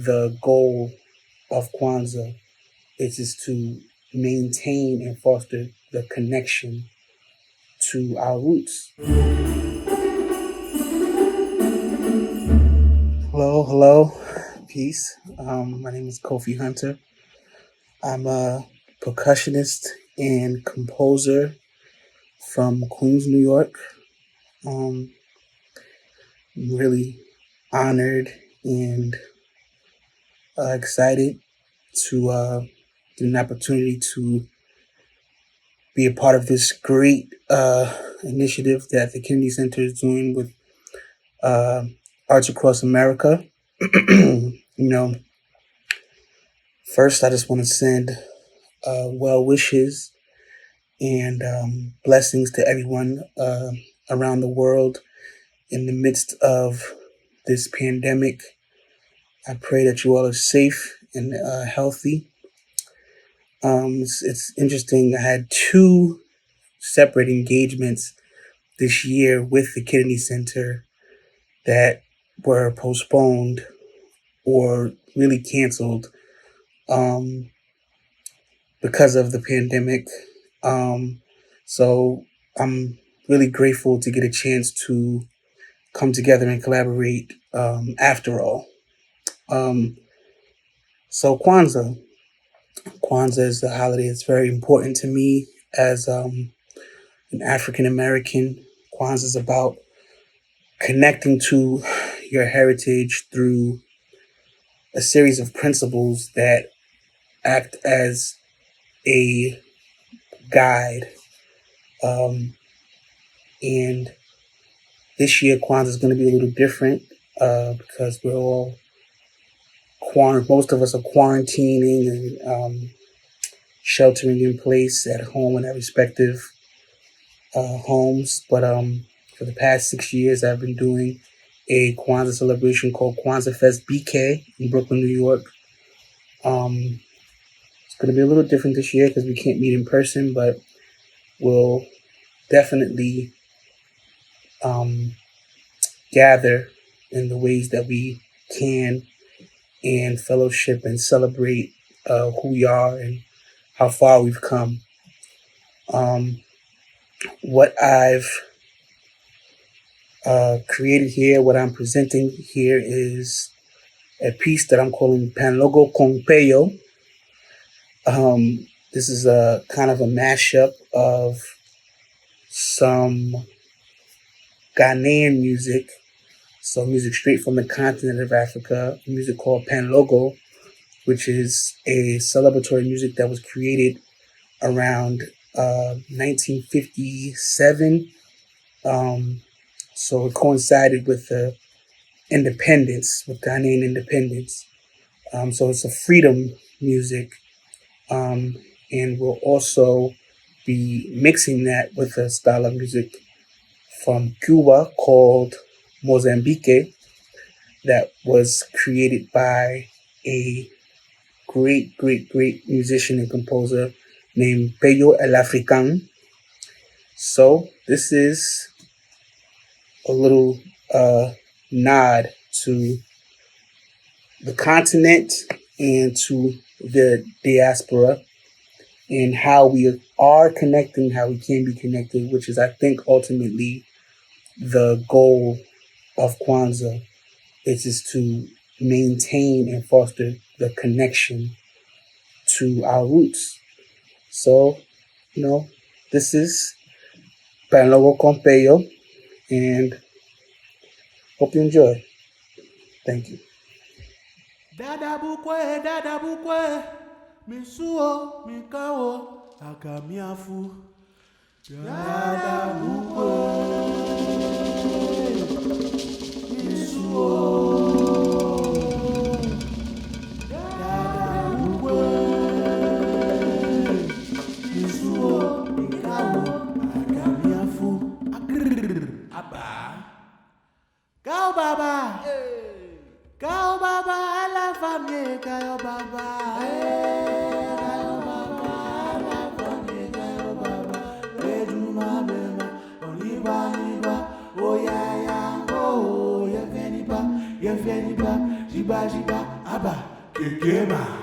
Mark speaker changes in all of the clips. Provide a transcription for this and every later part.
Speaker 1: the goal of Kwanzaa is just to maintain and foster the connection to our roots. Hello, hello, peace. My name is Kofi Hunter. I'm a percussionist and composer from Queens, New York. Um, I'm really honored and excited to get an opportunity to be a part of this great initiative that the Kennedy Center is doing with uh, Arts Across America. First, I just want to send well wishes and blessings to everyone around the world in the midst of this pandemic. I pray that you all are safe and healthy. It's interesting. I had two separate engagements this year with the Kennedy Center that were postponed or really canceled um, because of the pandemic. So I'm really grateful to get a chance to come together and collaborate after all. Um, so Kwanzaa is a holiday that's very important to me as an African American. Kwanzaa is about connecting to your heritage through a series of principles that act as a guide. Um, and this year, Kwanzaa is going to be a little different because we're all most of us are quarantining and sheltering in place at home in our respective homes. But for the past 6 years, I've been doing a Kwanzaa celebration called Kwanzaa Fest BK in Brooklyn, New York. It's going to be a little different this year because we can't meet in person, but we'll definitely um, gather in the ways that we can and fellowship and celebrate who we are and how far we've come. What I've created here, what I'm presenting here is a piece that I'm calling Panlogo con Peyo. This is a kind of a mashup of some Ghanaian music, so music straight from the continent of Africa, music called Panlogo, which is a celebratory music that was created around 1957. So it coincided with the independence, with Ghanaian independence. So it's a freedom music. And we'll also be mixing that with a style of music from Cuba called Mozambique that was created by a great, great, great musician and composer named Peyo El African. So this is a little nod to the continent and to the diaspora and how we are connecting, how we can be connected, which is, I think, ultimately the goal of Kwanzaa is just to maintain and foster the connection to our roots. So, this is Panlogo Compeyo, and hope you enjoy. Thank you.
Speaker 2: Dada bukwe, misuo, mikawo, akamiafu. Dada bukwe, misuo. Dada bukwe, misuo, mikawo, akamiafu. Abba. Go Baba. Go Baba, la famille, Go Baba. Go Baba, la famille, Go Baba. Ejuma bema, oliba, oh ya ya, oh ye veniba, jiba jiba, Aba, que quema.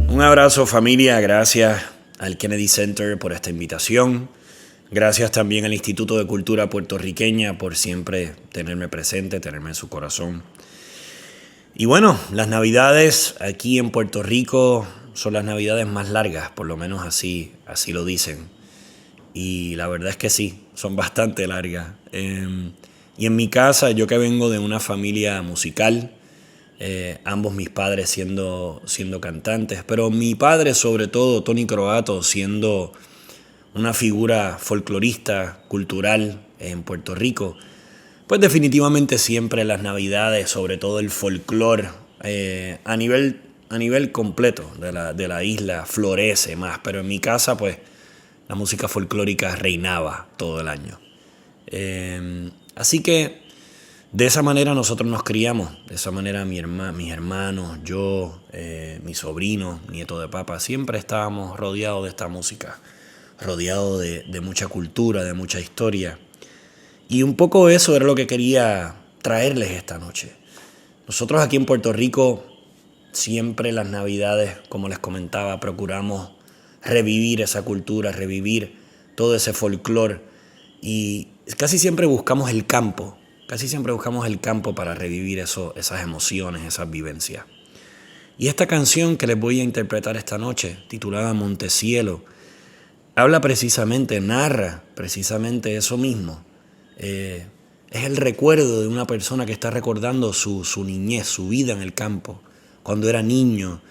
Speaker 3: Un abrazo familia, gracias al Kennedy Center por esta invitación. Gracias también al Instituto de Cultura Puertorriqueña por siempre tenerme presente, tenerme en su corazón. Y bueno, las navidades aquí en Puerto Rico son las navidades más largas, por lo menos así lo dicen. Y la verdad es que sí, son bastante largas. Y en mi casa, yo que vengo de una familia musical, ambos mis padres siendo cantantes, pero mi padre sobre todo, Tony Croato, siendo una figura folclorista, cultural en Puerto Rico, pues definitivamente siempre las navidades, sobre todo el folclore a nivel completo de la isla florece más, pero en mi casa pues la música folclórica reinaba todo el año. Así que de esa manera nosotros nos criamos, de esa manera mis hermanos, yo, mi sobrino, nieto de papa, siempre estábamos rodeados de esta música, rodeados de mucha cultura, de mucha historia. Y un poco eso era lo que quería traerles esta noche. Nosotros aquí en Puerto Rico, siempre las navidades, como les comentaba, procuramos revivir esa cultura, revivir todo ese folclore. Y casi siempre buscamos el campo. Casi siempre buscamos el campo para revivir esas emociones, esas vivencias. Y esta canción que les voy a interpretar esta noche, titulada Montecielo, habla precisamente, narra precisamente eso mismo. Es el recuerdo de una persona que está recordando su niñez, su vida en el campo, cuando era niño,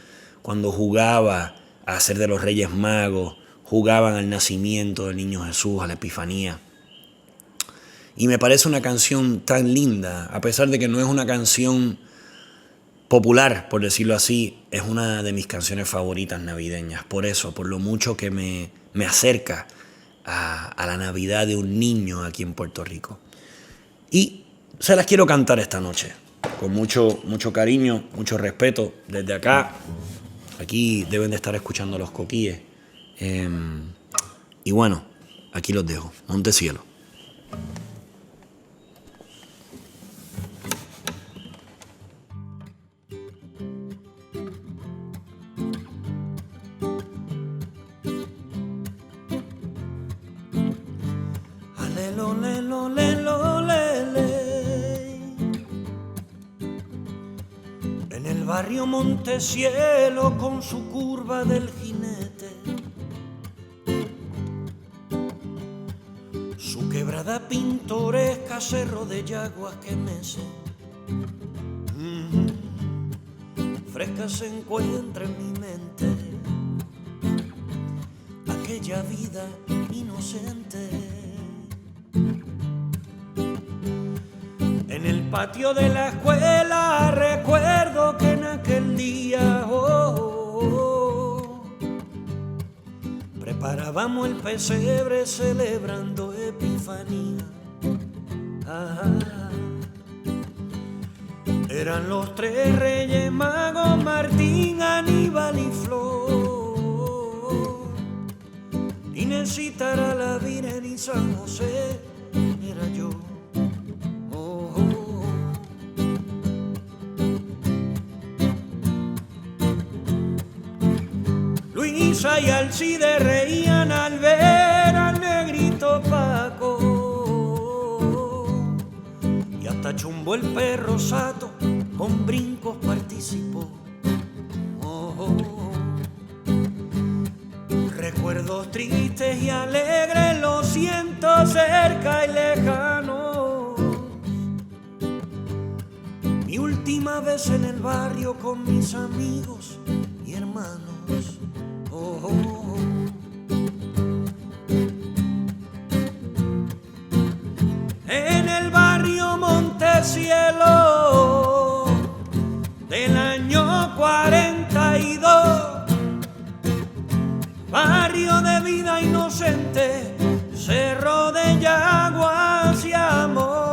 Speaker 3: cuando jugaba a ser de los Reyes Magos, jugaban al nacimiento del niño Jesús, a la Epifanía. Y me parece una canción tan linda, a pesar de que no es una canción popular, por decirlo así, es una de mis canciones favoritas navideñas. Por eso, por lo mucho que me acerca a la Navidad de un niño aquí en Puerto Rico. Y se las quiero cantar esta noche, con mucho cariño, mucho respeto. Desde acá, aquí deben de estar escuchando los coquíes. Y bueno, aquí los dejo. Montecielo.
Speaker 4: Alelo, lelo, lelo, lele. En el barrio Montecielo con su curva del jinete, su quebrada pintoresca, cerro de yaguas que mece, fresca se encuentra en mi mente aquella vida inocente. En el patio de la escuela recuerdo que en aquel día preparábamos el pesebre celebrando Epifanía. Eran los tres Reyes Magos, Martín, Aníbal y Flor. Inésita era la Virgen y San José era yo. Luisa y Alcide reían al ver al negrito Paco, y hasta Chumbo el perro Sato con brincos participó. Recuerdos tristes y alegres los siento cerca y lejanos. Mi última vez en el barrio con mis amigos y hermanos. En el barrio Montecielo del año 42, barrio de vida inocente, cerro de yaguas y amor.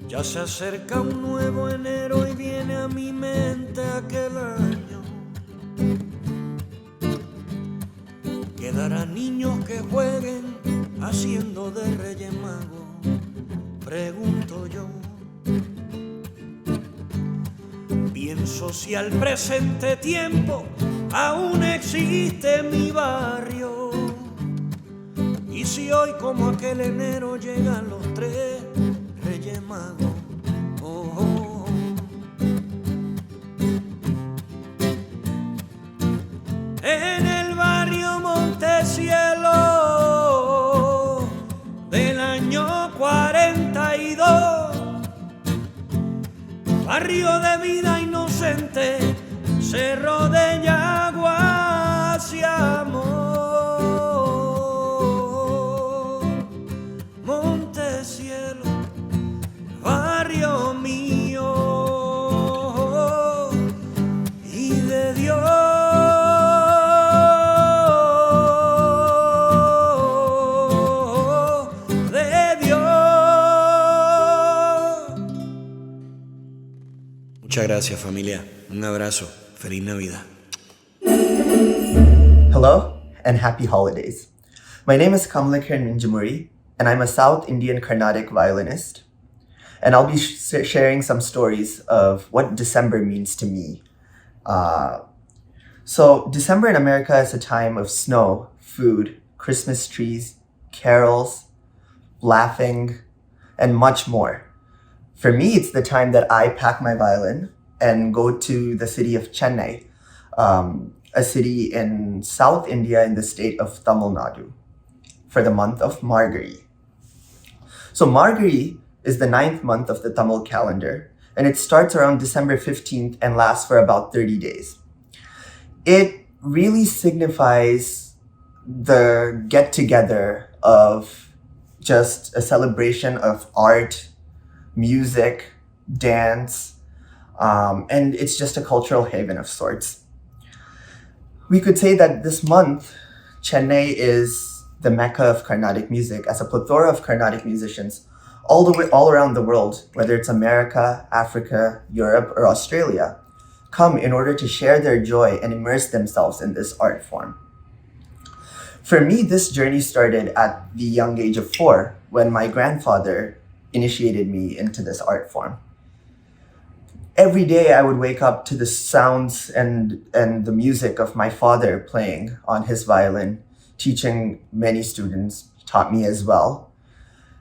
Speaker 4: Ya se acerca un nuevo enero y viene a mi mente aquel año. Quedarán niños que jueguen haciendo de Reyes Magos, pregunto yo. Pienso si al presente tiempo aún existe mi barrio, y si hoy como aquel enero llegan los tres Reyes Magos. En el barrio Montecielo del año 42, barrio de vida inocente, cerro de yaguas y amor. Montecielo, barrio mío y de Dios.
Speaker 3: Muchas gracias, familia. Un abrazo. Feliz Navidad.
Speaker 5: Hello and happy holidays. My name is Kamalakiran Minjamuri, and I'm a South Indian Carnatic violinist. And I'll be sharing some stories of what December means to me. So December in America is a time of snow, food, Christmas trees, carols, laughing, and much more. For me, it's the time that I pack my violin and go to the city of Chennai, a city in South India in the state of Tamil Nadu, for the month of Margari. So Margari is the 9th month of the Tamil calendar, and it starts around December 15th and lasts for about 30 days. It really signifies the get-together of just a celebration of art, music, dance, and it's just a cultural haven of sorts. We could say that this month, Chennai is the mecca of Carnatic music, as a plethora of Carnatic musicians all around the world, whether it's America, Africa, Europe, or Australia, come in order to share their joy and immerse themselves in this art form. For me, this journey started at the young age of 4, when my grandfather initiated me into this art form. Every day I would wake up to the sounds and the music of my father playing on his violin, teaching many students, taught me as well.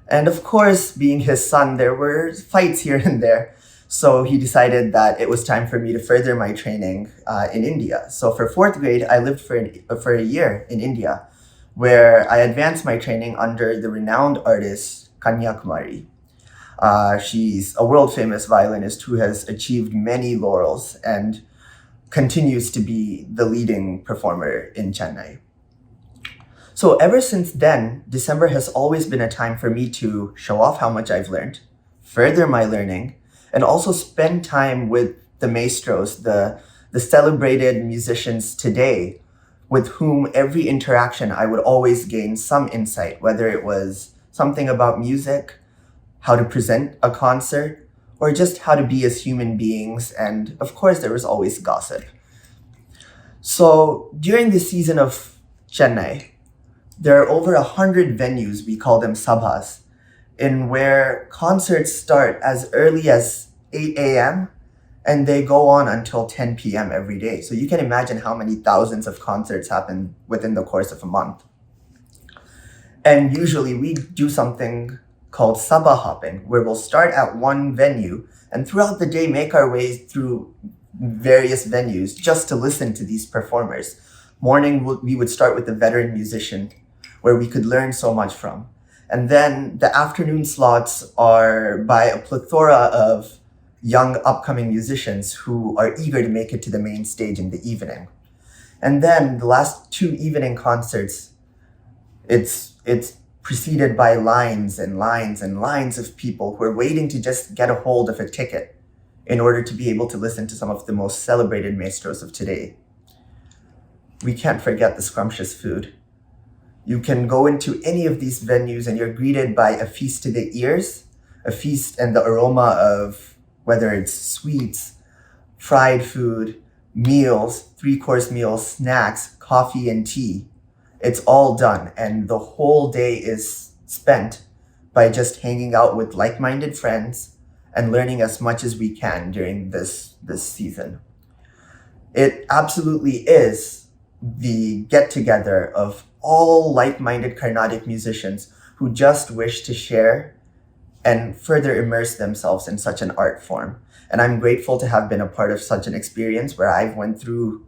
Speaker 5: And of course, being his son, there were fights here and there. So he decided that it was time for me to further my training in India. So for 4th grade, I lived for a year in India, where I advanced my training under the renowned artist Kanya Kumari. She's a world-famous violinist who has achieved many laurels and continues to be the leading performer in Chennai. So ever since then, December has always been a time for me to show off how much I've learned, further my learning, and also spend time with the maestros, the celebrated musicians today, with whom every interaction I would always gain some insight, whether it was something about music, how to present a concert, or just how to be as human beings. And of course, there was always gossip. So during the season of Chennai, there are over 100 venues, we call them sabhas, in where concerts start as early as 8 a.m. and they go on until 10 p.m. every day. So you can imagine how many thousands of concerts happen within the course of a month. And usually we do something called sabha hopping, where we'll start at one venue and throughout the day make our way through various venues just to listen to these performers. Morning, we would start with the veteran musician, where we could learn so much from. And then the afternoon slots are by a plethora of young upcoming musicians who are eager to make it to the main stage in the evening. And then the last 2 evening concerts, it's preceded by lines and lines and lines of people who are waiting to just get a hold of a ticket in order to be able to listen to some of the most celebrated maestros of today. We can't forget the scrumptious food. You can go into any of these venues and you're greeted by a feast to the ears, a feast and the aroma of whether it's sweets, fried food, meals, 3-course meals, snacks, coffee, and tea. It's all done, and the whole day is spent by just hanging out with like-minded friends and learning as much as we can during this season. It absolutely is the get-together of all like-minded Carnatic musicians who just wish to share and further immerse themselves in such an art form. And I'm grateful to have been a part of such an experience where I've went through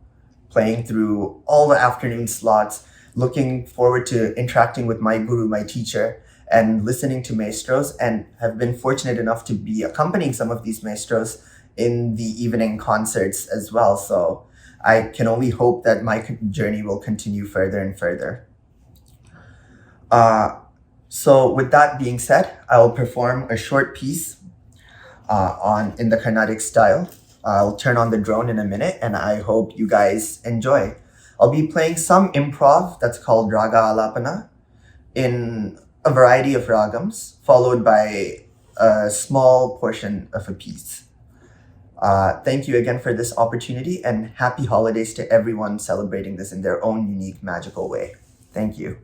Speaker 5: playing through all the afternoon slots, looking forward to interacting with my guru, my teacher, and listening to maestros, and have been fortunate enough to be accompanying some of these maestros in the evening concerts as well. So I can only hope that my journey will continue further and further. So with that being said, I will perform a short piece in the Carnatic style. I'll turn on the drone in a minute, and I hope you guys enjoy. I'll be playing some improv that's called Raga Alapana in a variety of ragams, followed by a small portion of a piece. Thank you again for this opportunity, and happy holidays to everyone celebrating this in their own unique, magical way. Thank you.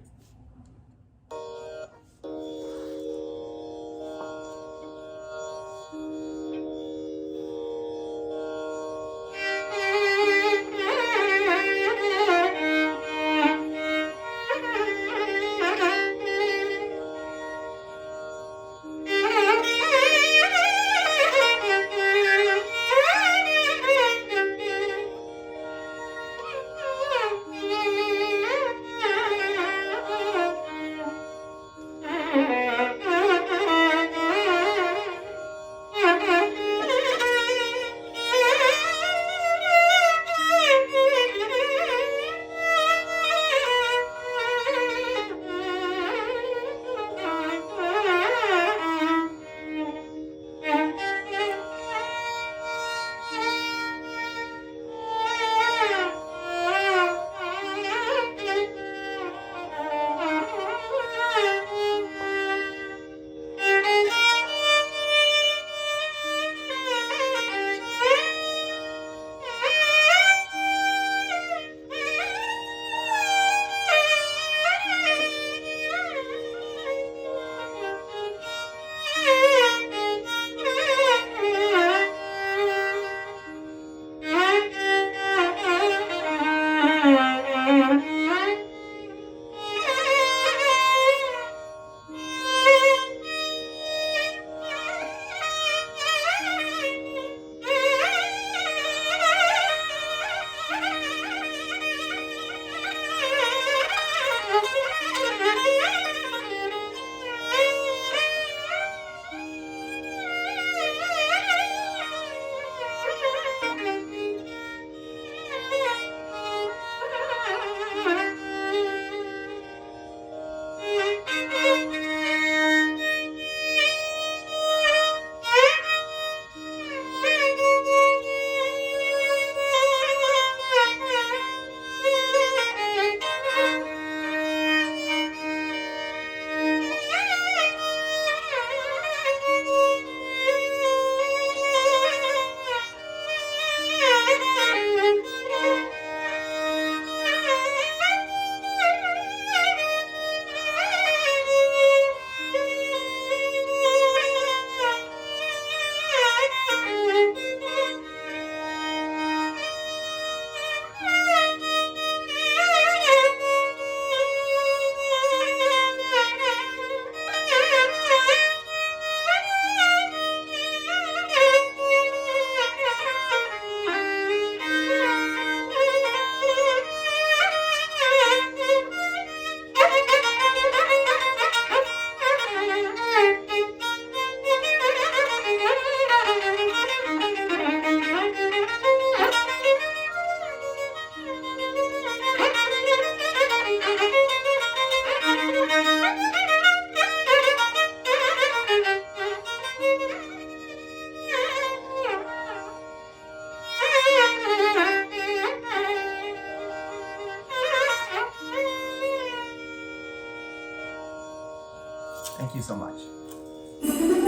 Speaker 5: Thank you so much.